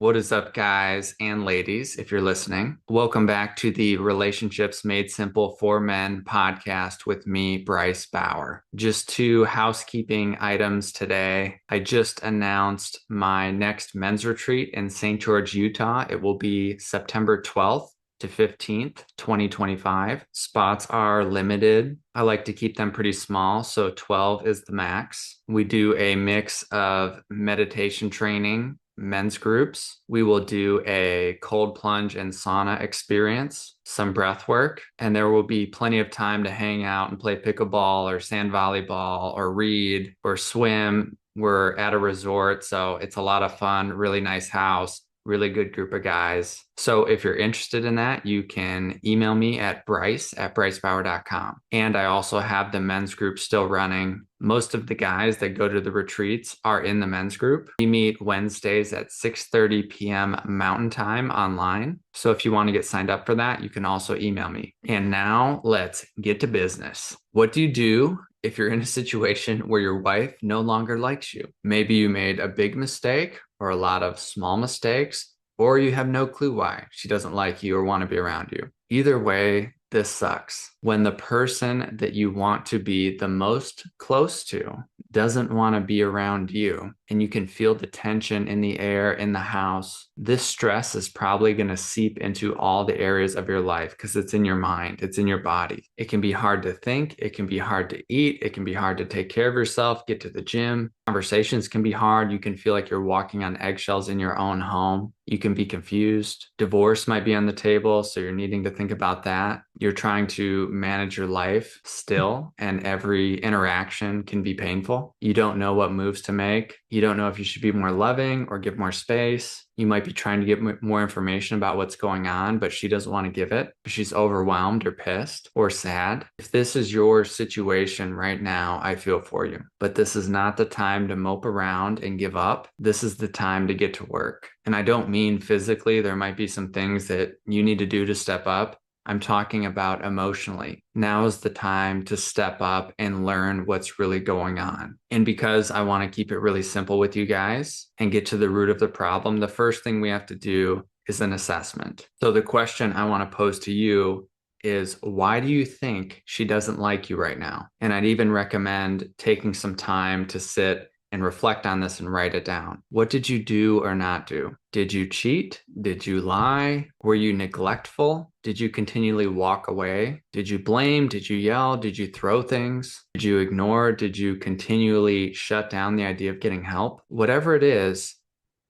What is up, guys and ladies, if you're listening? Welcome back to the Relationships Made Simple for Men podcast with me, Bryce Bauer. Just two housekeeping items today. I just announced my next men's retreat in St. George, Utah. It will be September 12th to 15th, 2025. Spots are limited. I like to keep them pretty small, so 12 is the max. We do a mix of meditation training, men's groups. We will do a cold plunge and sauna experience, some breath work, and there will be plenty of time to hang out and play pickleball or sand volleyball or read or swim. We're at a resort, so it's a lot of fun, really nice house, really good group of guys. So if you're interested in that, you can email me at bryce@brycebauer.com. And I also have the men's group still running. Most of the guys that go to the retreats are in the men's group. We meet Wednesdays at 6:30 p.m. Mountain Time online. So if you want to get signed up for that, you can also email me. And now let's get to business. What do you do if you're in a situation where your wife no longer likes you? Maybe you made a big mistake or a lot of small mistakes, or you have no clue why she doesn't like you or want to be around you. Either way, this sucks. When the person that you want to be the most close to doesn't want to be around you, and you can feel the tension in the air in the house, this stress is probably going to seep into all the areas of your life because it's in your mind, it's in your body. It can be hard to think, it can be hard to eat, it can be hard to take care of yourself, get to the gym. Conversations can be hard. You can feel like you're walking on eggshells in your own home. You can be confused. Divorce might be on the table, so you're needing to think about that. You're trying to manage your life still, and every interaction can be painful. You don't know what moves to make. You don't know if you should be more loving or give more space. You might be trying to get more information about what's going on, but she doesn't want to give it. She's overwhelmed or pissed or sad. If this is your situation right now, I feel for you. But this is not the time to mope around and give up. This is the time to get to work. And I don't mean physically. There might be some things that you need to do to step up. I'm talking about emotionally. Now is the time to step up and learn what's really going on. And because I want to keep it really simple with you guys and get to the root of the problem, the first thing we have to do is an assessment. So the question I want to pose to you is, why do you think she doesn't like you right now? And I'd even recommend taking some time to sit and reflect on this and write it down. What did you do or not do? Did you cheat? Did you lie? Were you neglectful? Did you continually walk away? Did you blame? Did you yell? Did you throw things? Did you ignore? Did you continually shut down the idea of getting help? Whatever it is,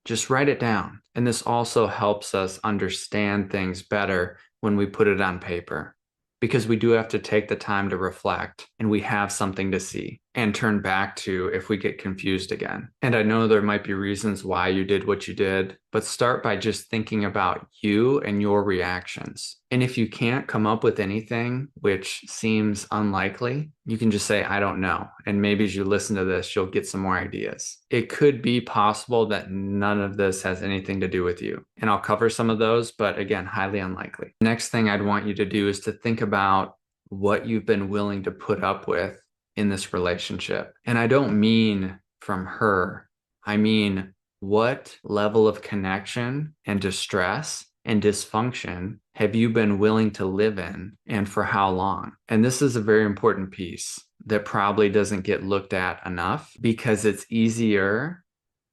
just write it down. And this also helps us understand things better when we put it on paper, because we do have to take the time to reflect and we have something to see and turn back to if we get confused again. And I know there might be reasons why you did what you did, but start by just thinking about you and your reactions. And if you can't come up with anything, which seems unlikely, you can just say, I don't know. And maybe as you listen to this, you'll get some more ideas. It could be possible that none of this has anything to do with you. And I'll cover some of those, but again, highly unlikely. Next thing I'd want you to do is to think about what you've been willing to put up with in this relationship. And I don't mean from her. I mean, what level of connection and distress and dysfunction have you been willing to live in, and for how long? And this is a very important piece that probably doesn't get looked at enough, because it's easier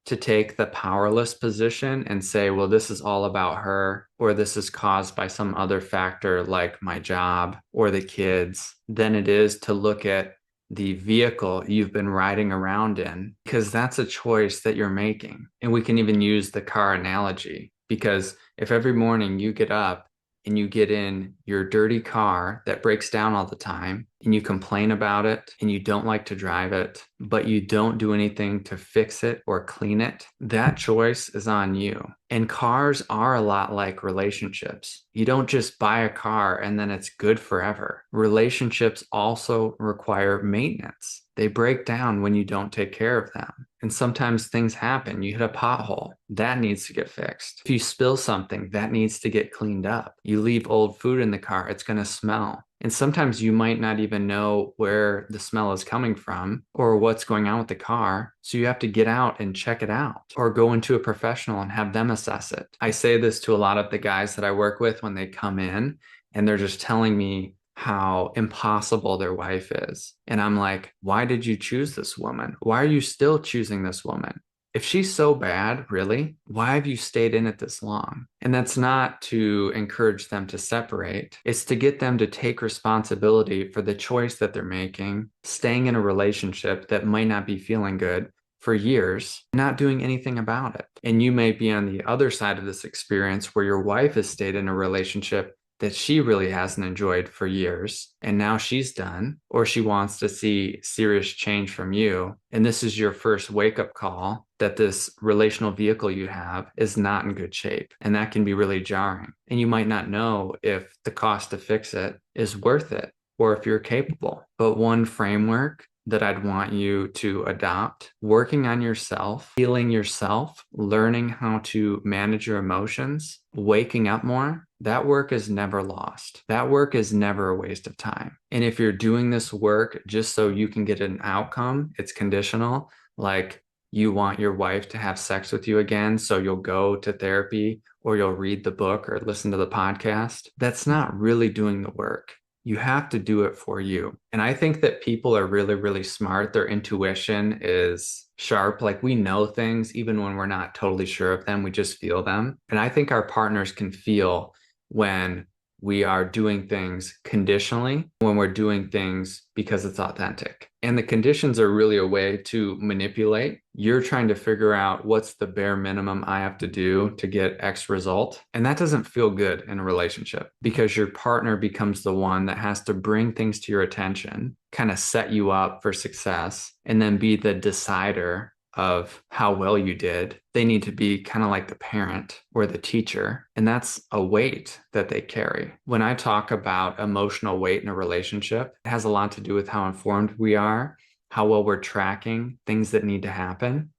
to take the powerless position and say, well, this is all about her, or this is caused by some other factor like my job or the kids, than it is to look at the vehicle you've been riding around in, because that's a choice that you're making. And we can even use the car analogy, because if every morning you get up and you get in your dirty car that breaks down all the time and you complain about it and you don't like to drive it, but you don't do anything to fix it or clean it, that choice is on you. And cars are a lot like relationships. You don't just buy a car and then it's good forever. Relationships also require maintenance. They break down when you don't take care of them. And sometimes things happen. You hit a pothole. That needs to get fixed. If you spill something, that needs to get cleaned up. You leave old food in the car, it's going to smell. And sometimes you might not even know where the smell is coming from or what's going on with the car. So you have to get out and check it out or go into a professional and have them assess it. I say this to a lot of the guys that I work with when they come in and they're just telling me how impossible their wife is. And I'm like, why did you choose this woman? Why are you still choosing this woman? If she's so bad, really, why have you stayed in it this long? And that's not to encourage them to separate. It's to get them to take responsibility for the choice that they're making, staying in a relationship that might not be feeling good for years, not doing anything about it. And you may be on the other side of this experience where your wife has stayed in a relationship that she really hasn't enjoyed for years, and now she's done, or she wants to see serious change from you. And this is your first wake-up call that this relational vehicle you have is not in good shape. And that can be really jarring. And you might not know if the cost to fix it is worth it or if you're capable. But one framework that I'd want you to adopt, working on yourself, healing yourself, learning how to manage your emotions, waking up more, that work is never lost. That work is never a waste of time. And if you're doing this work just so you can get an outcome, it's conditional, like you want your wife to have sex with you again, so you'll go to therapy or you'll read the book or listen to the podcast, that's not really doing the work. You have to do it for you. And I think that people are really, really smart. Their intuition is sharp. Like we know things even when we're not totally sure of them, we just feel them. And I think our partners can feel when we are doing things conditionally, when we're doing things because it's authentic. And the conditions are really a way to manipulate. You're trying to figure out what's the bare minimum I have to do to get X result. And that doesn't feel good in a relationship because your partner becomes the one that has to bring things to your attention, kind of set you up for success, and then be the decider of how well you did. They need to be kind of like the parent or the teacher. And that's a weight that they carry. When I talk about emotional weight in a relationship, it has a lot to do with how informed we are, how well we're tracking things that need to happen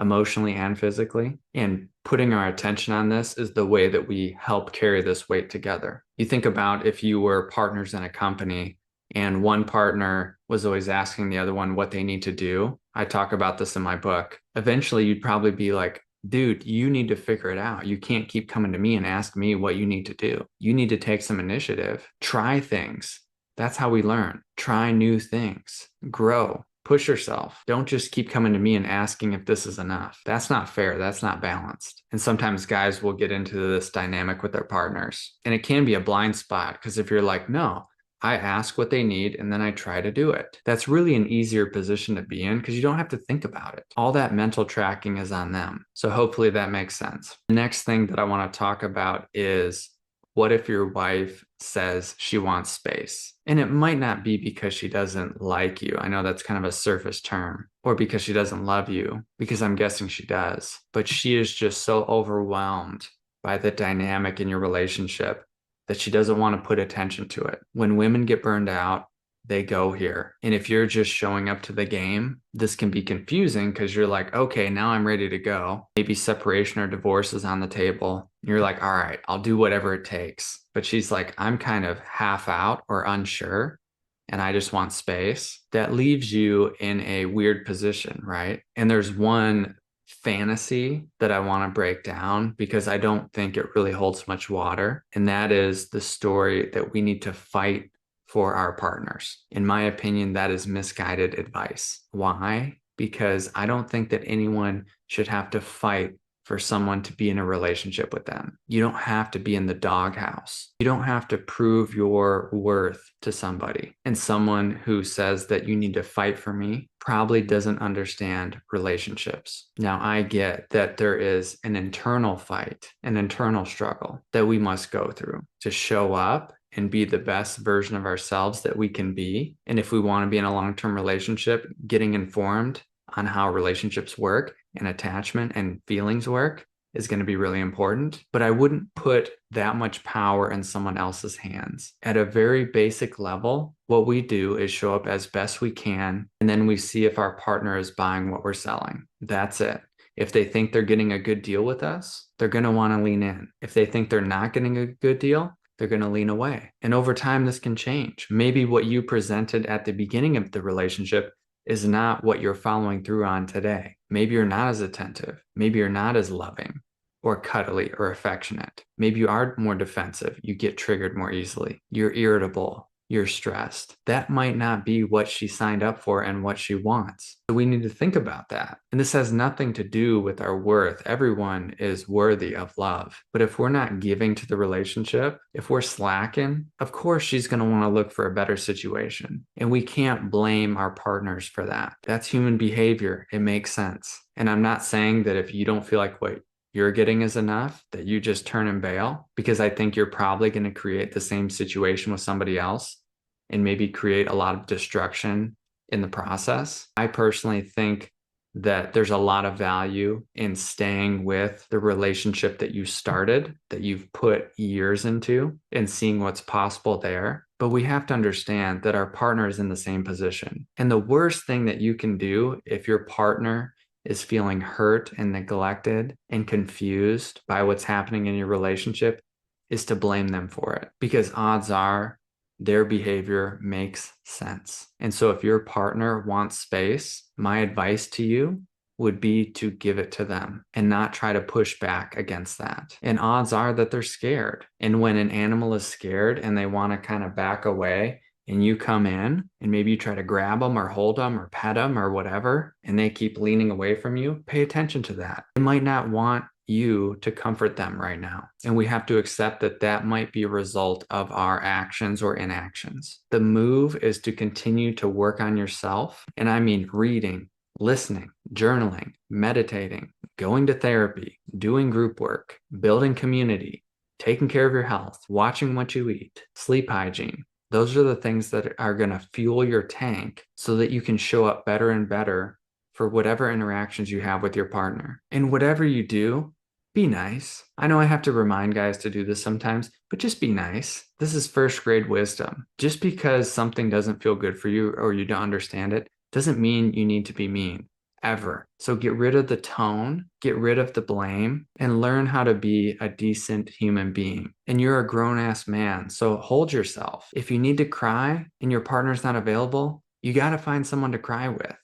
emotionally and physically. And putting our attention on this is the way that we help carry this weight together. You think about if you were partners in a company and one partner was always asking the other one what they need to do. I talk about this in my book. Eventually, you'd probably be like, dude, you need to figure it out. You can't keep coming to me and ask me what you need to do. You need to take some initiative, try things. That's how we learn. Try new things, grow, push yourself. Don't just keep coming to me and asking if this is enough. That's not fair. That's not balanced. And sometimes guys will get into this dynamic with their partners. And it can be a blind spot because if you're like, no, I ask what they need and then I try to do it. That's really an easier position to be in because you don't have to think about it. All that mental tracking is on them. So hopefully that makes sense. The next thing that I want to talk about is what if your wife says she wants space? And it might not be because she doesn't like you. I know that's kind of a surface term, or because she doesn't love you, because I'm guessing she does. But she is just so overwhelmed by the dynamic in your relationship that she doesn't want to put attention to it. When women get burned out, they go here. And if you're just showing up to the game, this can be confusing because you're like, okay, now I'm ready to go. Maybe separation or divorce is on the table. You're like, all right, I'll do whatever it takes. But she's like, I'm kind of half out or unsure and I just want space. That leaves you in a weird position, right? And there's one fantasy that I want to break down because I don't think it really holds much water. And that is the story that we need to fight for our partners. In my opinion, that is misguided advice. Why? Because I don't think that anyone should have to fight for someone to be in a relationship with them. You don't have to be in the doghouse. You don't have to prove your worth to somebody. And someone who says that you need to fight for me probably doesn't understand relationships. Now, I get that there is an internal fight, an internal struggle that we must go through to show up and be the best version of ourselves that we can be. And if we want to be in a long-term relationship, getting informed on how relationships work and attachment and feelings work is going to be really important. But I wouldn't put that much power in someone else's hands. At a very basic level, what we do is show up as best we can, and then we see if our partner is buying what we're selling. That's it. If they think they're getting a good deal with us, they're going to want to lean in. If they think they're not getting a good deal, they're going to lean away. And over time, this can change. Maybe what you presented at the beginning of the relationship is not what you're following through on today. Maybe you're not as attentive. Maybe you're not as loving or cuddly or affectionate. Maybe you are more defensive. You get triggered more easily. You're irritable. You're stressed. That might not be what she signed up for and what she wants. So we need to think about that. And this has nothing to do with our worth. Everyone is worthy of love. But if we're not giving to the relationship, if we're slacking, of course she's going to want to look for a better situation. And we can't blame our partners for that. That's human behavior. It makes sense. And I'm not saying that if you don't feel like what you're getting is enough, that you just turn and bail, because I think you're probably going to create the same situation with somebody else and maybe create a lot of destruction in the process. I personally think that there's a lot of value in staying with the relationship that you started, that you've put years into, and seeing what's possible there. But we have to understand that our partner is in the same position. And the worst thing that you can do if your partner is feeling hurt and neglected and confused by what's happening in your relationship is to blame them for it, because odds are their behavior makes sense. And so if your partner wants space, my advice to you would be to give it to them and not try to push back against that. And odds are that they're scared. And when an animal is scared and they want to kind of back away, and you come in and maybe you try to grab them or hold them or pet them or whatever, and they keep leaning away from you, pay attention to that. They might not want you to comfort them right now. And we have to accept that that might be a result of our actions or inactions. The move is to continue to work on yourself. And I mean reading, listening, journaling, meditating, going to therapy, doing group work, building community, taking care of your health, watching what you eat, sleep hygiene. Those are the things that are going to fuel your tank so that you can show up better and better for whatever interactions you have with your partner. And whatever you do, be nice. I know I have to remind guys to do this sometimes, but just be nice. This is first grade wisdom. Just because something doesn't feel good for you or you don't understand it doesn't mean you need to be mean. Ever. So get rid of the tone, get rid of the blame, and learn how to be a decent human being. And you're a grown-ass man, so hold yourself. If you need to cry and your partner's not available, you got to find someone to cry with.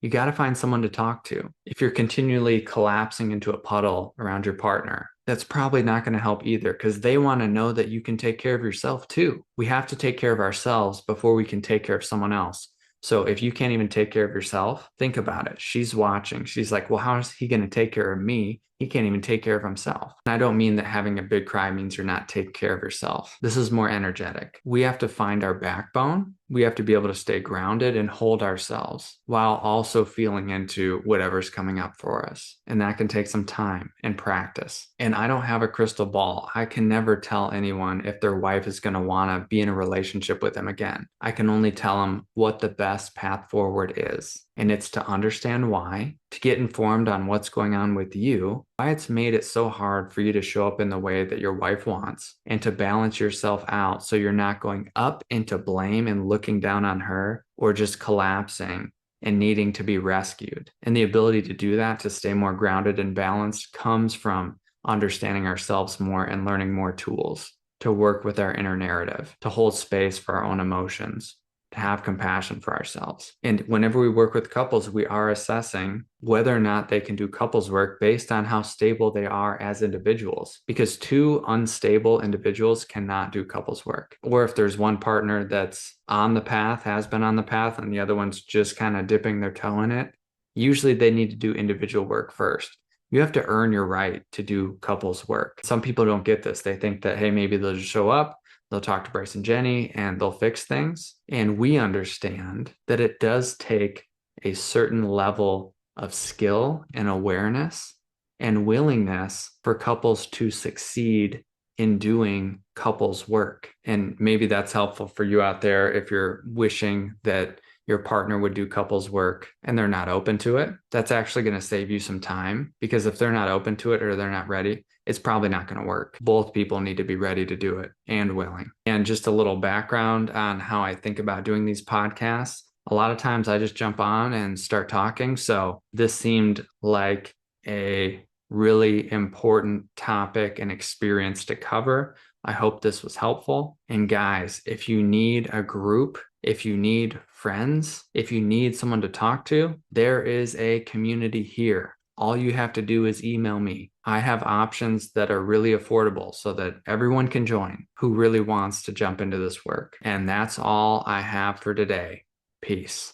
You got to find someone to talk to. If you're continually collapsing into a puddle around your partner, that's probably not going to help either, because they want to know that you can take care of yourself too. We have to take care of ourselves before we can take care of someone else. So if you can't even take care of yourself, think about it. She's watching. She's like, well, how is he going to take care of me? He can't even take care of himself. And I don't mean that having a big cry means you're not taking care of yourself. This is more energetic. We have to find our backbone. We have to be able to stay grounded and hold ourselves while also feeling into whatever's coming up for us. And that can take some time and practice. And I don't have a crystal ball. I can never tell anyone if their wife is going to want to be in a relationship with them again. I can only tell them what the best path forward is. And it's to understand why, to get informed on what's going on with you, why it's made it so hard for you to show up in the way that your wife wants, and to balance yourself out so you're not going up into blame and looking down on her, or just collapsing and needing to be rescued. And the ability to do that, to stay more grounded and balanced, comes from understanding ourselves more and learning more tools to work with our inner narrative, to hold space for our own emotions, to have compassion for ourselves. And whenever we work with couples, we are assessing whether or not they can do couples work based on how stable they are as individuals, because two unstable individuals cannot do couples work. Or if there's one partner that's on the path, has been on the path, and the other one's just kind of dipping their toe in it, usually they need to do individual work first. You have to earn your right to do couples work. Some people don't get this. They think that, hey, maybe they'll just show up, they'll talk to Bryce and Jenny, and they'll fix things. And we understand that it does take a certain level of skill and awareness and willingness for couples to succeed in doing couples work. And maybe that's helpful for you out there if you're wishing that your partner would do couples work and they're not open to it. That's actually going to save you some time, because if they're not open to it or they're not ready, it's probably not going to work. Both people need to be ready to do it and willing. And just a little background on how I think about doing these podcasts. A lot of times I just jump on and start talking. So this seemed like a really important topic and experience to cover. I hope this was helpful. And guys, if you need a group, if you need friends, if you need someone to talk to, there is a community here. All you have to do is email me. I have options that are really affordable so that everyone can join who really wants to jump into this work. And that's all I have for today. Peace.